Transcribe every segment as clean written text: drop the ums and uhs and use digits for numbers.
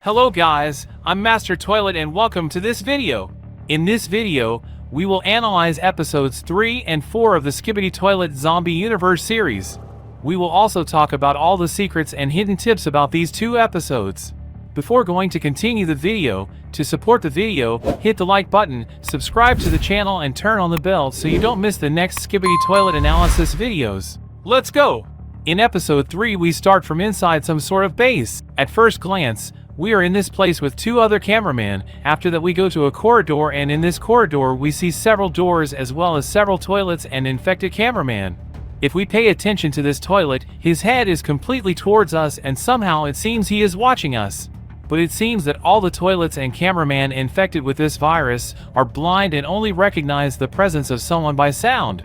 Hello guys, I'm Master Toilet and welcome to this video. In this video, we will analyze episodes 3 and 4 of the Skibidi Toilet Zombie Universe series. We will also talk about all the secrets and hidden tips about these two episodes. Before going to continue the video, to support the video, hit the like button, subscribe to the channel and turn on the bell so you don't miss the next Skibidi Toilet analysis videos. Let's go! In episode 3 we start from inside some sort of base. At first glance, we are in this place with two other cameramen. After that we go to a corridor, and in this corridor we see several doors as well as several toilets and infected cameraman. If we pay attention to this toilet, his head is completely towards us and somehow it seems he is watching us. But it seems that all the toilets and cameraman infected with this virus are blind and only recognize the presence of someone by sound.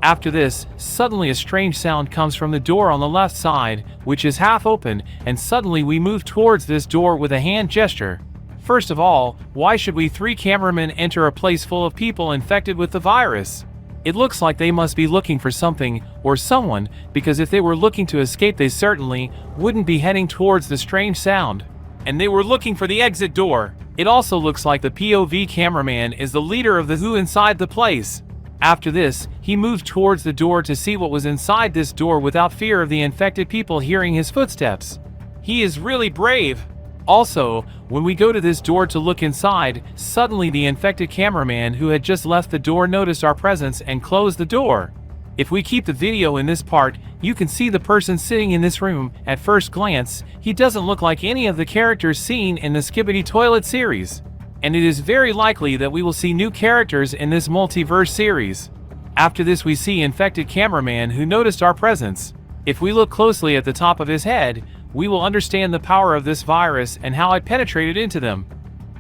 After this, suddenly a strange sound comes from the door on the left side, which is half open, and suddenly we move towards this door with a hand gesture. First of all, why should we three cameramen enter a place full of people infected with the virus? It looks like they must be looking for something or someone, because if they were looking to escape they certainly wouldn't be heading towards the strange sound. And they were looking for the exit door. It also looks like the POV cameraman is the leader of the WHO inside the place. After this, he moved towards the door to see what was inside this door without fear of the infected people hearing his footsteps. He is really brave. Also, when we go to this door to look inside, suddenly the infected cameraman who had just left the door noticed our presence and closed the door. If we keep the video in this part, you can see the person sitting in this room. At first glance, he doesn't look like any of the characters seen in the Skibidi Toilet series. And it is very likely that we will see new characters in this multiverse series. After this we see infected cameraman who noticed our presence. If we look closely at the top of his head, we will understand the power of this virus and how it penetrated into them.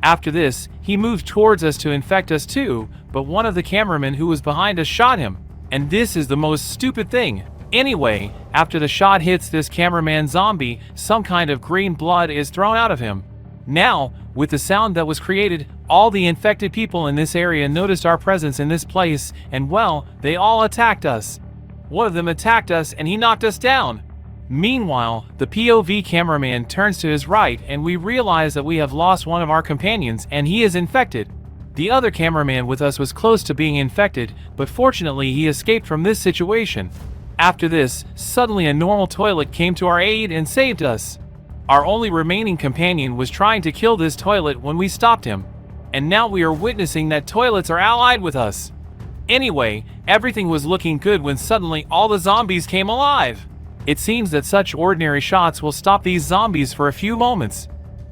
After this, he moved towards us to infect us too, but one of the cameramen who was behind us shot him. And this is the most stupid thing. Anyway, after the shot hits this cameraman zombie, some kind of green blood is thrown out of him. Now, with the sound that was created, all the infected people in this area noticed our presence in this place, and well, they all attacked us. One of them attacked us and he knocked us down. Meanwhile, the POV cameraman turns to his right and we realize that we have lost one of our companions and he is infected. The other cameraman with us was close to being infected, but fortunately he escaped from this situation. After this, suddenly a normal toilet came to our aid and saved us. Our only remaining companion was trying to kill this toilet when we stopped him. And now we are witnessing that toilets are allied with us. Anyway, everything was looking good when suddenly all the zombies came alive. It seems that such ordinary shots will stop these zombies for a few moments.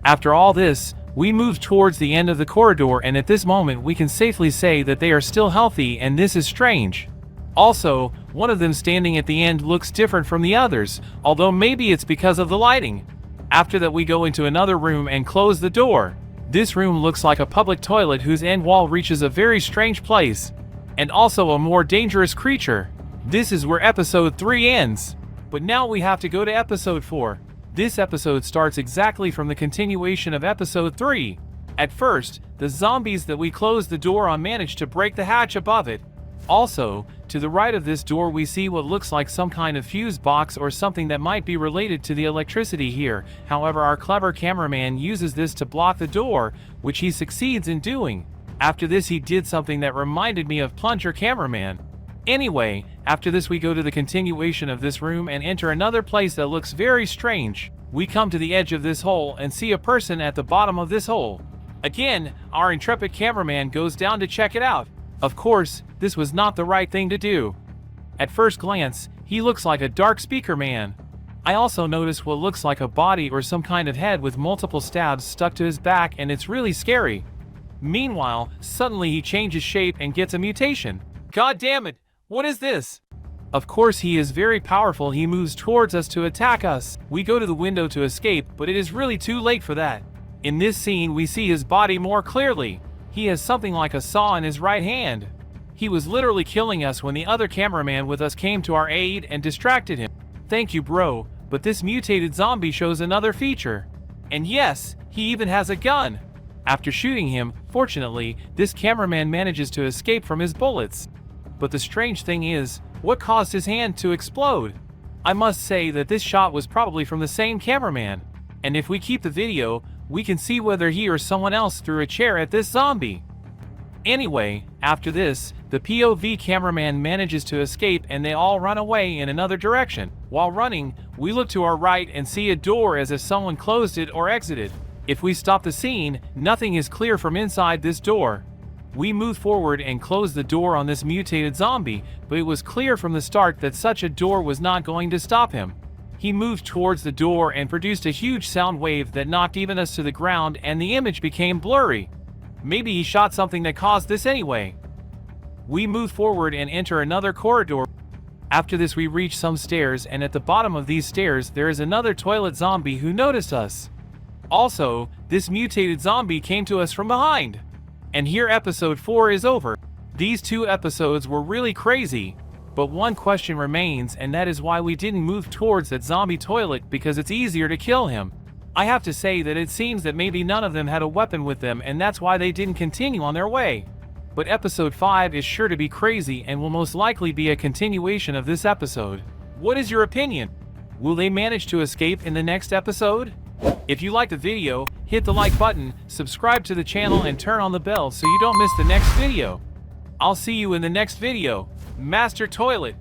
After all this, we moved towards the end of the corridor, and at this moment we can safely say that they are still healthy, and this is strange. Also, one of them standing at the end looks different from the others, although maybe it's because of the lighting. After that we go into another room and close the door. This room looks like a public toilet whose end wall reaches a very strange place. And also a more dangerous creature. This is where episode 3 ends. But now we have to go to episode 4. This episode starts exactly from the continuation of episode 3. At first, the zombies that we closed the door on managed to break the hatch above it. Also, to the right of this door we see what looks like some kind of fuse box or something that might be related to the electricity here. However, our clever cameraman uses this to block the door, which he succeeds in doing. After this he did something that reminded me of Plunger Cameraman. Anyway, after this we go to the continuation of this room and enter another place that looks very strange. We come to the edge of this hole and see a person at the bottom of this hole. Again, our intrepid cameraman goes down to check it out. Of course, this was not the right thing to do. At first glance, he looks like a dark speaker man. I also notice what looks like a body or some kind of head with multiple stabs stuck to his back, and it's really scary. Meanwhile, suddenly he changes shape and gets a mutation. God damn it, what is this? Of course he is very powerful. He moves towards us to attack us. We go to the window to escape, but it is really too late for that. In this scene we see his body more clearly. He has something like a saw in his right hand. He was literally killing us when the other cameraman with us came to our aid and distracted him. Thank you, bro, but this mutated zombie shows another feature. And yes, he even has a gun. After shooting him, fortunately, this cameraman manages to escape from his bullets. But the strange thing is, what caused his hand to explode? I must say that this shot was probably from the same cameraman. And if we keep the video, We can see whether he or someone else threw a chair at this zombie. Anyway, after this, the POV cameraman manages to escape and they all run away in another direction. While running, we look to our right and see a door as if someone closed it or exited. If we stop the scene, nothing is clear from inside this door. We move forward and close the door on this mutated zombie, but it was clear from the start that such a door was not going to stop him. He moved towards the door and produced a huge sound wave that knocked even us to the ground and the image became blurry. Maybe he shot something that caused this anyway. We move forward and enter another corridor. After this we reach some stairs, and at the bottom of these stairs there is another toilet zombie who noticed us. Also, this mutated zombie came to us from behind. And here episode 4 is over. These 2 episodes were really crazy, but one question remains, and that is why we didn't move towards that zombie toilet, because it's easier to kill him. I have to say that it seems that maybe none of them had a weapon with them and that's why they didn't continue on their way. But episode 5 is sure to be crazy and will most likely be a continuation of this episode. What is your opinion? Will they manage to escape in the next episode? If you liked the video, hit the like button, subscribe to the channel and turn on the bell so you don't miss the next video. I'll see you in the next video. Master Toilet.